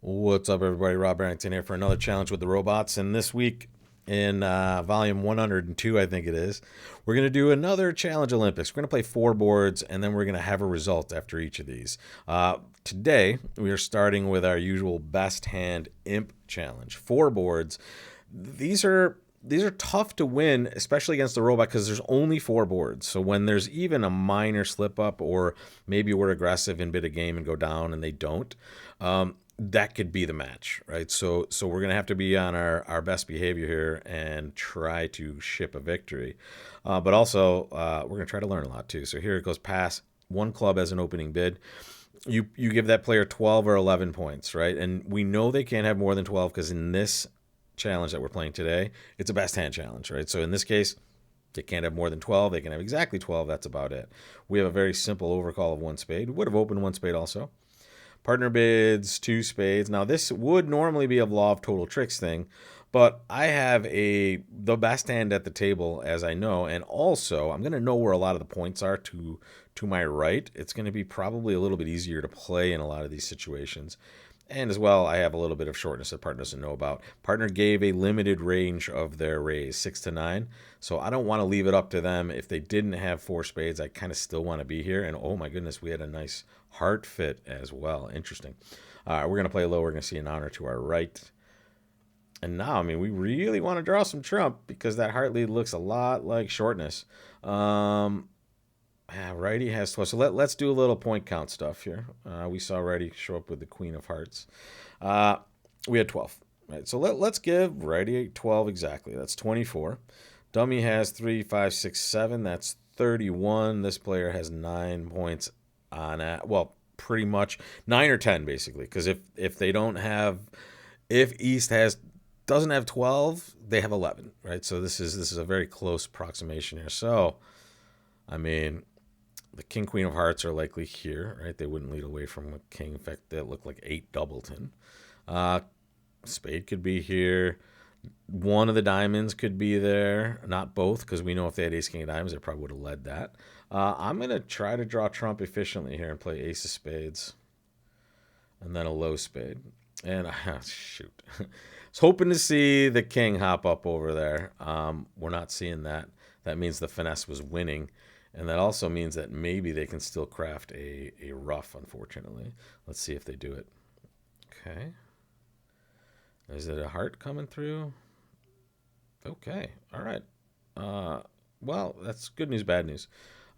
What's up, everybody? Rob Barrington here for another challenge with the robots. And this week, in volume 102, I think it is, we're going to do another challenge Olympics. We're going to play 4 boards, and then we're going to have a result after each of these. Today, we are starting with our usual best hand imp challenge. 4 boards. These are tough to win, especially against the robot, because there's only 4 boards. So when there's even a minor slip up, or maybe we're aggressive and bid a game and go down and they don't, that could be the match, right? So we're gonna have to be on our best behavior here and try to ship a victory, but also we're gonna try to learn a lot too. So here it goes: pass, 1 club as an opening bid. You give that player 12 or 11 points, right? And we know they can't have more than 12 because in this challenge that we're playing today, it's a best hand challenge, right? So in this case, they can't have more than 12. They can have exactly 12. That's about it. We have a very simple overcall of 1 spade. We would have opened 1 spade also. Partner bids 2 spades. Now this would normally be a law of total tricks thing, but I have the best hand at the table, as I know, and also I'm going to know where a lot of the points are to my right. It's going to be probably a little bit easier to play in a lot of these situations. And as well, I have a little bit of shortness that partner doesn't know about. Partner gave a limited range of their raise, 6 to 9. So I don't want to leave it up to them. If they didn't have 4 spades, I kind of still want to be here. And oh my goodness, we had a nice heart fit as well. Interesting. We're going to play low. We're going to see an honor to our right. And now, I mean, we really want to draw some trump because that heart lead looks a lot like shortness. Righty has 12. So let's do a little point count stuff here. We saw righty show up with the queen of hearts. Uh, we had 12. Right. So let's give righty 12 exactly. That's 24. Dummy has 3, 5, 6, 7. That's 31. This player has 9 points on it. Well, pretty much 9 or 10 basically. Because if they don't have, if East doesn't have 12, they have 11. Right. So this is a very close approximation here. So I mean, the king queen of hearts are likely here, right? They wouldn't lead away from a king. In fact, that look like 8 doubleton. Spade could be here. One of the diamonds could be there. Not both, because we know if they had ace king of diamonds, they probably would have led that. I'm going to try to draw trump efficiently here and play ace of spades and then a low spade. And shoot. I was hoping to see the king hop up over there. We're not seeing that. That means the finesse was winning. And that also means that maybe they can still craft a rough, unfortunately. Let's see if they do it. Okay. Is it a heart coming through? Okay. All right. Well, that's good news, bad news.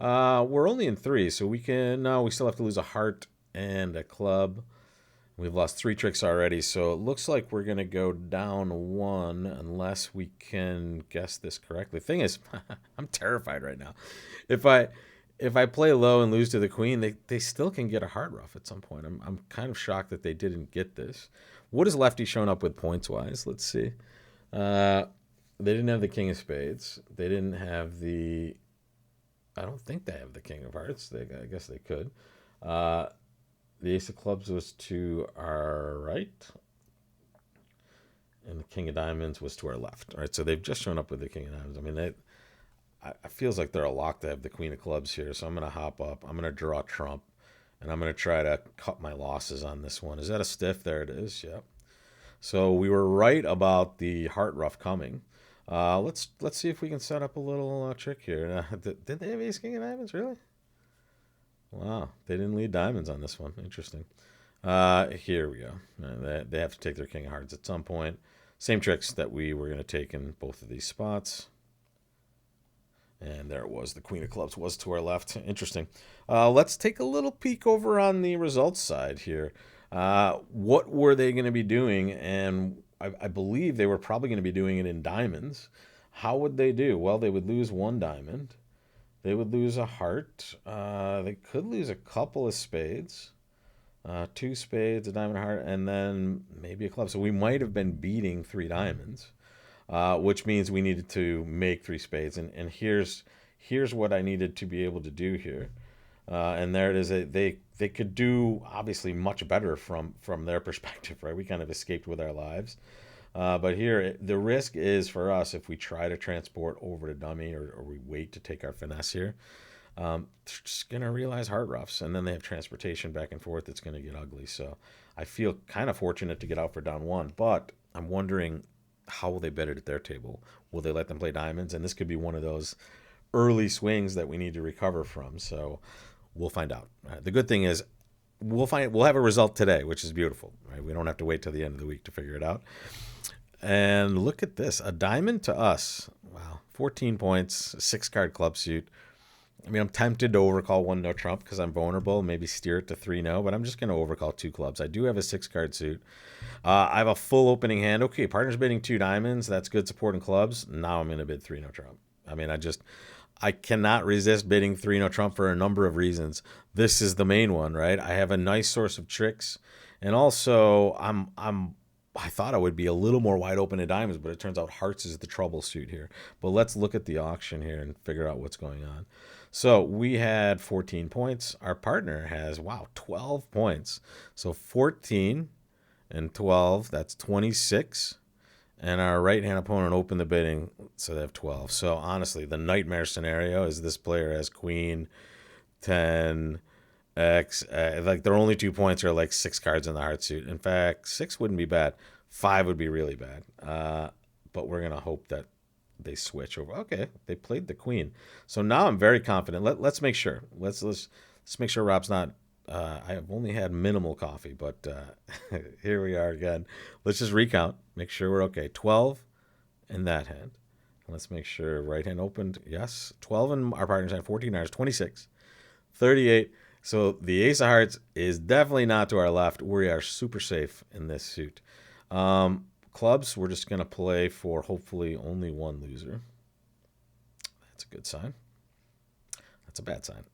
We're only in 3, so we can. No, we still have to lose a heart and a club. We've lost 3 tricks already, so it looks like we're going to go down 1 unless we can guess this correctly. Thing is, I'm terrified right now. If I play low and lose to the queen, they still can get a hard rough at some point. I'm kind of shocked that they didn't get this. What has Lefty shown up with points-wise? Let's see. They didn't have the king of spades. They didn't have the... I don't think they have the king of hearts. I guess they could. The ace of clubs was to our right, and the king of diamonds was to our left. All right, so they've just shown up with the king of diamonds. I mean, it feels like they're a lock to have the queen of clubs here, so I'm going to hop up. I'm going to draw trump, and I'm going to try to cut my losses on this one. Is that a stiff? There it is. Yep. So we were right about the heart rough coming. Let's see if we can set up a little trick here. Did they have ace king of diamonds, really? Wow, they didn't lead diamonds on this one. Interesting. Here we go. They have to take their king of hearts at some point. Same tricks that we were going to take in both of these spots. And there it was. The queen of clubs was to our left. Interesting. Let's take a little peek over on the results side here. What were they going to be doing? And I believe they were probably going to be doing it in diamonds. How would they do? Well, they would lose 1 diamond. They would lose a heart. They could lose a couple of spades. 2 spades, a diamond, a heart, and then maybe a club. So we might have been beating 3 diamonds, which means we needed to make 3 spades. And here's what I needed to be able to do here. And there it is. They could do obviously much better from their perspective, right? We kind of escaped with our lives. But here, the risk is for us if we try to transport over to dummy or we wait to take our finesse here. They're just going to realize heart roughs, and then they have transportation back and forth. It's going to get ugly. So I feel kind of fortunate to get out for down one, but I'm wondering how will they bet it at their table? Will they let them play diamonds? And this could be one of those early swings that we need to recover from. So we'll find out. The good thing is we'll have a result today, which is beautiful. Right? We don't have to wait till the end of the week to figure it out. And look at this, a diamond to us. Wow, 14 points, 6-card club suit. I mean, I'm tempted to overcall 1-no trump because I'm vulnerable, maybe steer it to 3-no, but I'm just going to overcall 2 clubs. I do have a 6-card suit. I have a full opening hand. Okay, partner's bidding 2 diamonds. That's good support in clubs. Now I'm going to bid 3-no trump. I mean, I cannot resist bidding 3-no trump for a number of reasons. This is the main one, right? I have a nice source of tricks, and also I thought I would be a little more wide open at diamonds, but it turns out hearts is the troubleshoot here. But let's look at the auction here and figure out what's going on. So we had 14 points. Our partner has, 12 points. So 14 and 12, that's 26. And our right-hand opponent opened the bidding, so they have 12. So honestly, the nightmare scenario is this player has queen, 10, X. Like their only 2 points are like 6 cards in the heart suit. In fact, 6 wouldn't be bad. 5 would be really bad. But we're going to hope that they switch over. Okay, they played the queen. So now I'm very confident. Let's make sure. Let's make sure Rob's not. I have only had minimal coffee, but here we are again. Let's just recount. Make sure we're okay. 12 in that hand. Let's make sure right hand opened. Yes. 12 in our partner's hand. 14 ours. 26. 38. So the ace of hearts is definitely not to our left. We are super safe in this suit. Clubs, we're just going to play for hopefully only one loser. That's a good sign. That's a bad sign.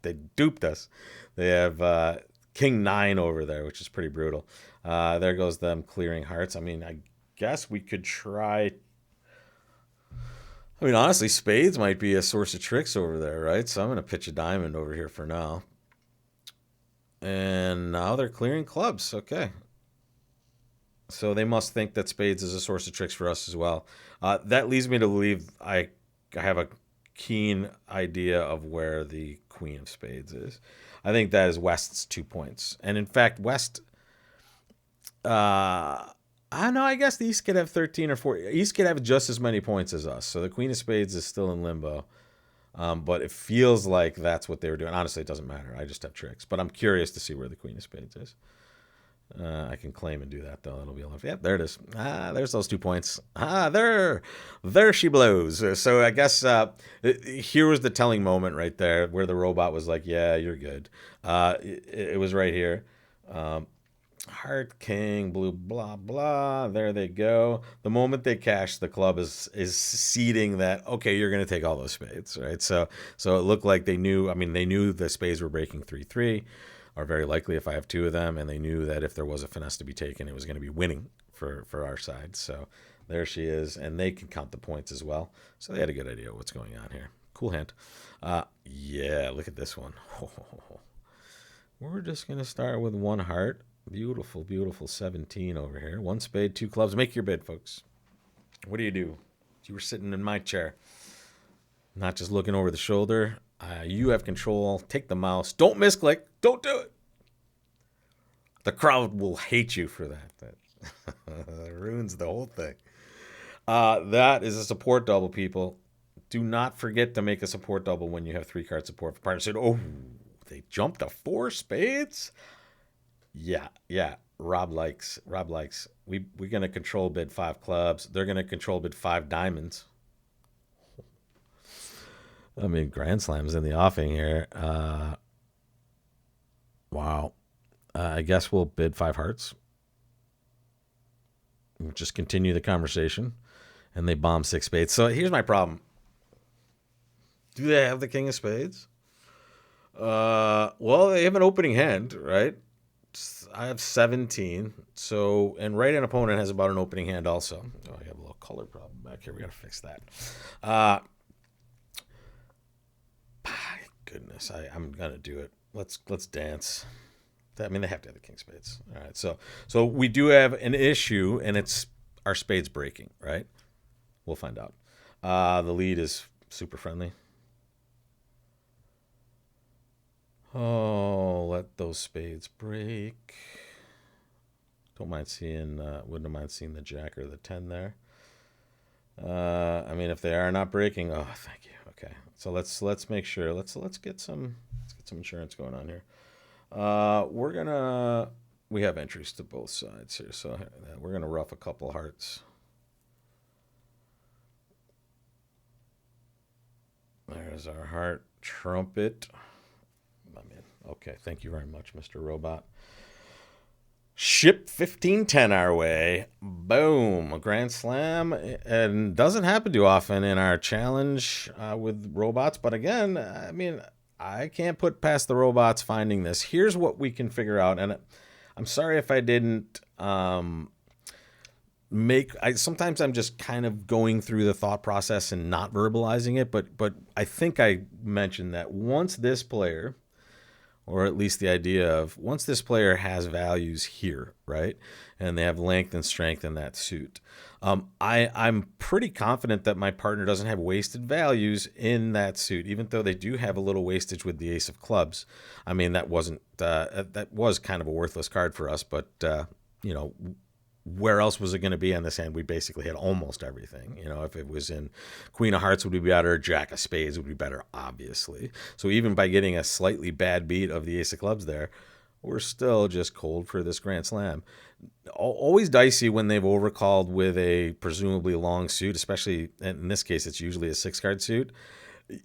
They duped us. They have king 9 over there, which is pretty brutal. There goes them clearing hearts. I mean, I guess we could try. I mean, honestly, spades might be a source of tricks over there, right? So I'm going to pitch a diamond over here for now. And now they're clearing clubs. Okay. So they must think that spades is a source of tricks for us as well. That leads me to believe I have a keen idea of where the queen of spades is. I think that is West's 2 points. And in fact, West, I don't know, I guess the East could have 13 or 14. East could have just as many points as us. So the queen of spades is still in limbo. But it feels like that's what they were doing. Honestly, it doesn't matter. I just have tricks. But I'm curious to see where the queen of spades is. I can claim and do that, though. It'll be enough. Yep, there it is. There's those 2 points. There she blows. So I guess here was the telling moment right there where the robot was like, yeah, you're good. It was right here. Heart, king, blue, blah, blah. There they go. The moment they cash, the club is seeding that, okay, you're going to take all those spades, right? So it looked like they knew. I mean, they knew the spades were breaking 3-3. Are very likely if I have 2 of them, and they knew that if there was a finesse to be taken, it was going to be winning for our side. So there she is, and they can count the points as well. So they had a good idea of what's going on here. Cool hand. Yeah, look at this one. We're just going to start with 1 heart. Beautiful, beautiful 17 over here. 1 spade, 2 clubs. Make your bid, folks. What do? You were sitting in my chair, not just looking over the shoulder. You have control. Take the mouse. Don't misclick. Don't do it. The crowd will hate you for that. That ruins the whole thing. That is a support double, people. Do not forget to make a support double when you have 3-card support for partners. Oh, they jumped to 4 spades? Yeah. Rob likes. We're going to control bid 5 clubs. They're going to control bid 5 diamonds. I mean, Grand Slam's in the offing here. Wow. I guess we'll bid 5 hearts. We'll just continue the conversation. And they bomb 6 spades. So here's my problem. Do they have the king of spades? Well, they have an opening hand, right? I have 17. So, and right-hand opponent has about an opening hand also. Oh, I have a little color problem back here. We got to fix that. Goodness, I'm gonna do it. Let's dance. I mean, they have to have the king spades. All right, so we do have an issue, and it's our spades breaking, right? We'll find out. The lead is super friendly. Oh, let those spades break. Don't mind seeing, wouldn't mind seeing the jack or the 10 there. I mean, if they are not breaking, oh, thank you. Okay, so let's make sure. Let's get some insurance going on here. We have entries to both sides here, so we're gonna rough a couple hearts. There's our heart trumpet. I mean, okay, thank you very much, Mr. Robot. Ship 1510 our way. Boom. A grand slam. And doesn't happen too often in our challenge with robots. But again, I mean, I can't put past the robots finding this. Here's what we can figure out. And I'm sorry if I didn't sometimes I'm just kind of going through the thought process and not verbalizing it. But I think I mentioned that once this player, or at least the idea of once this player has values here, right, and they have length and strength in that suit, I'm pretty confident that my partner doesn't have wasted values in that suit, even though they do have a little wastage with the ace of clubs. I mean, that was kind of a worthless card for us, but you know, where else was it going to be on this hand? We basically had almost everything. You know, if it was in Queen of Hearts would be better, Jack of Spades would be better, obviously. So even by getting a slightly bad beat of the Ace of Clubs there, we're still just cold for this Grand Slam. Always dicey when they've overcalled with a presumably long suit, especially in this case, it's usually a 6-card suit.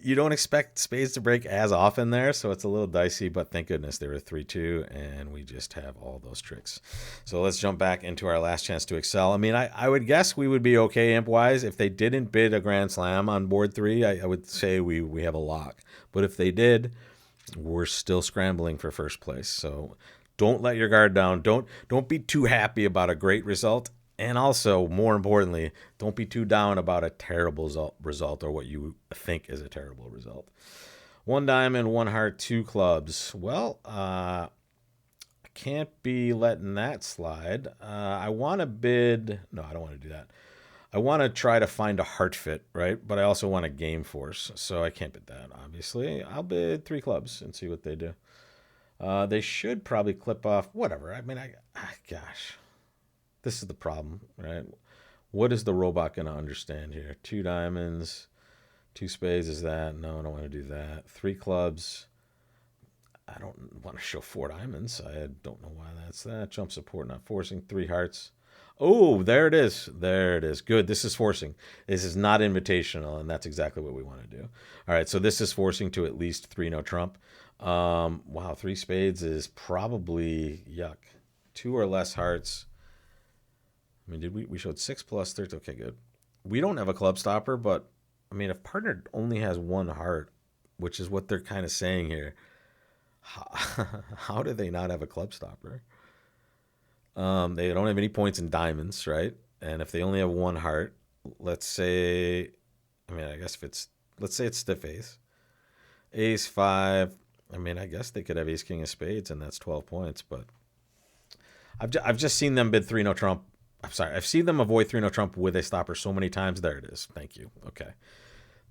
You don't expect spades to break as often there, so it's a little dicey, but thank goodness they were 3-2, and we just have all those tricks. So let's jump back into our last chance to excel. I mean, I would guess we would be okay imp-wise. If they didn't bid a grand slam on board 3, I would say we have a lock. But if they did, we're still scrambling for first place. So don't let your guard down. Don't be too happy about a great result. And also, more importantly, don't be too down about a terrible result or what you think is a terrible result. 1 diamond, 1 heart, 2 clubs. Well, I can't be letting that slide. I want to bid. No, I don't want to do that. I want to try to find a heart fit, right? But I also want a game force, so I can't bid that, obviously. I'll bid 3 clubs and see what they do. They should probably clip off, whatever. I mean, gosh. This is the problem, right? What is the robot going to understand here? 2 diamonds, 2 spades is that? No, I don't want to do that. 3 clubs. I don't want to show 4 diamonds. I don't know why that's that. Jump support, not forcing. 3 hearts. Oh, there it is. There it is. Good. This is forcing. This is not invitational, and that's exactly what we want to do. All right, so this is forcing to at least 3 no trump. Wow, 3 spades is probably yuck. 2 or less hearts. I mean, we showed 6 plus 13. Okay, good. We don't have a club stopper, but I mean, if partner only has 1 heart, which is what they're kind of saying here, how do they not have a club stopper? They don't have any points in diamonds, right? And if they only have 1 heart, let's say, I mean, I guess let's say it's stiff ace, ace 5. I mean, I guess they could have ace king of spades, and that's 12 points. But I've just seen them bid 3 no trump. I'm sorry, I've seen them avoid 3 no trump with a stopper so many times. There it is. Thank you. Okay.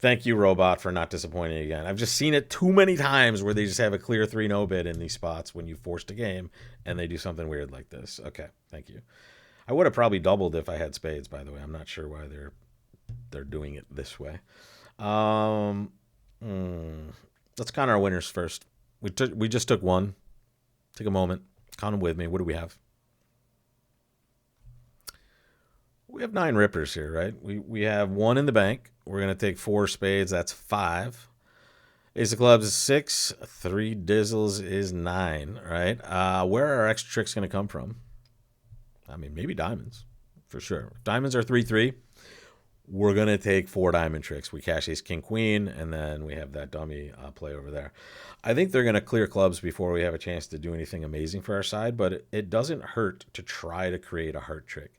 Thank you, robot, for not disappointing again. I've just seen it too many times where they just have a clear 3 no bid in these spots when you forced a game and they do something weird like this. Okay, thank you. I would have probably doubled if I had spades, by the way. I'm not sure why they're doing it this way. Let's count our winners first. We just took 1. Take a moment. Count them with me. What do we have? We have 9 rippers here, right? We have 1 in the bank. We're going to take 4 spades. That's 5. Ace of clubs is 6. 3 dizzles is 9, right? Where are our extra tricks going to come from? I mean, maybe diamonds, for sure. If diamonds are 3-3, we're going to take 4 diamond tricks. We cash ace, king, queen, and then we have that dummy play over there. I think they're going to clear clubs before we have a chance to do anything amazing for our side, but it doesn't hurt to try to create a heart trick.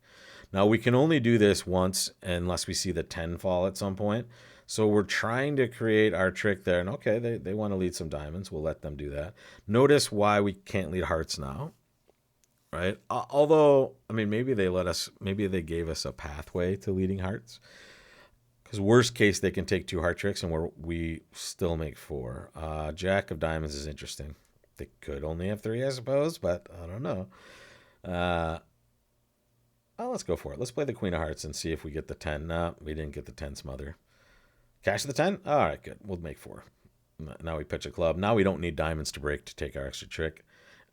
Now, we can only do this once unless we see the 10 fall at some point. So we're trying to create our trick there. And okay, they want to lead some diamonds. We'll let them do that. Notice why we can't lead hearts now, right? Although, I mean, maybe they gave us a pathway to leading hearts. Because worst case, they can take 2 heart tricks and we still make 4. Jack of diamonds is interesting. They could only have 3, I suppose, but I don't know. Uh, oh, let's go for it. Let's play the Queen of Hearts and see if we get the 10. No, we didn't get the 10 smother. Cash the 10? All right, good. We'll make 4. Now we pitch a club. Now we don't need diamonds to break to take our extra trick.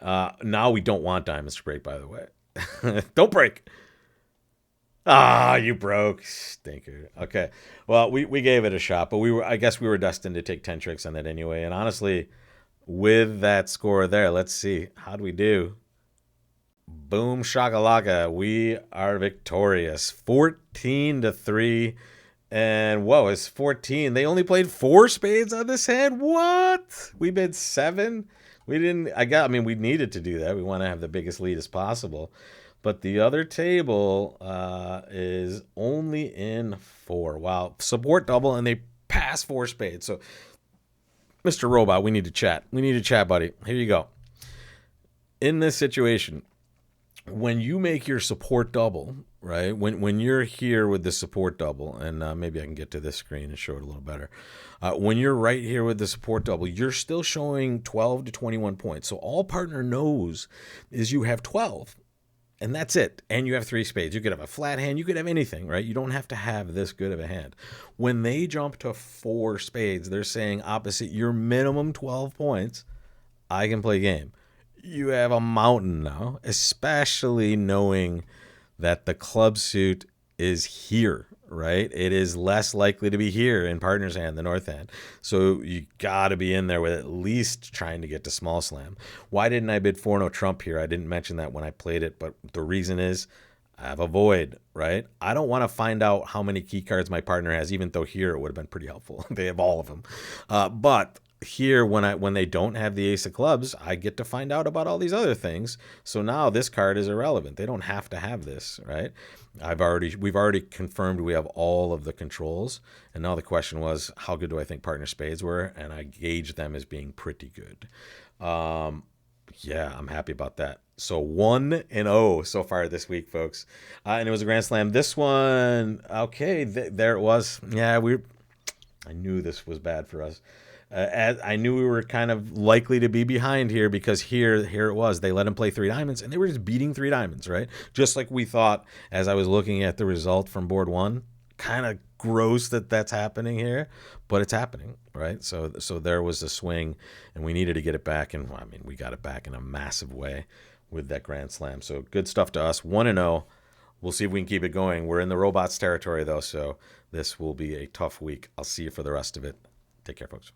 Now we don't want diamonds to break, by the way. Don't break. Ah, you broke. Stinker. Okay. Well, we gave it a shot, but I guess we were destined to take 10 tricks on that anyway. And honestly, with that score there, let's see. How'd we do? Boom shakalaka. We are victorious. 14-3. And whoa, it's 14. They only played 4 spades on this hand? What? We bid 7? We didn't I mean we needed to do that. We want to have the biggest lead as possible. But the other table is only in 4. Wow. Support double and they pass 4 spades. So Mr. Robot, we need to chat. We need to chat, buddy. Here you go. In this situation, when you make your support double, right? When you're here with the support double, and maybe I can get to this screen and show it a little better. When you're right here with the support double, you're still showing 12 to 21 points. So all partner knows is you have 12. And that's it. And you have 3 spades. You could have a flat hand. You could have anything, right? You don't have to have this good of a hand. When they jump to 4 spades, they're saying opposite your minimum 12 points, I can play game. You have a mountain now, especially knowing that the club suit is here, right? It is less likely to be here in partner's hand, the north hand. So you got to be in there with at least trying to get to small slam. Why didn't I bid 4 no trump here? I didn't mention that when I played it, but the reason is I have a void, right? I don't want to find out how many key cards my partner has, even though here it would have been pretty helpful. They have all of them. But here, when they don't have the ace of clubs, I get to find out about all these other things. So now this card is irrelevant. They don't have to have this, right? We've already confirmed we have all of the controls, and now the question was, how good do I think partner spades were? And I gauged them as being pretty good. Yeah, I'm happy about that. So 1-0 so far this week, folks, and it was a grand slam. This one, okay, there it was. Yeah, I knew this was bad for us. I knew we were kind of likely to be behind here because here it was. They let him play 3 diamonds, and they were just beating 3 diamonds, right? Just like we thought as I was looking at the result from board 1. Kind of gross that that's happening here, but it's happening, right? So there was a swing, and we needed to get it back, and I mean, we got it back in a massive way with that grand slam. So good stuff to us. 1-0. We'll see if we can keep it going. We're in the robots territory, though, so this will be a tough week. I'll see you for the rest of it. Take care, folks.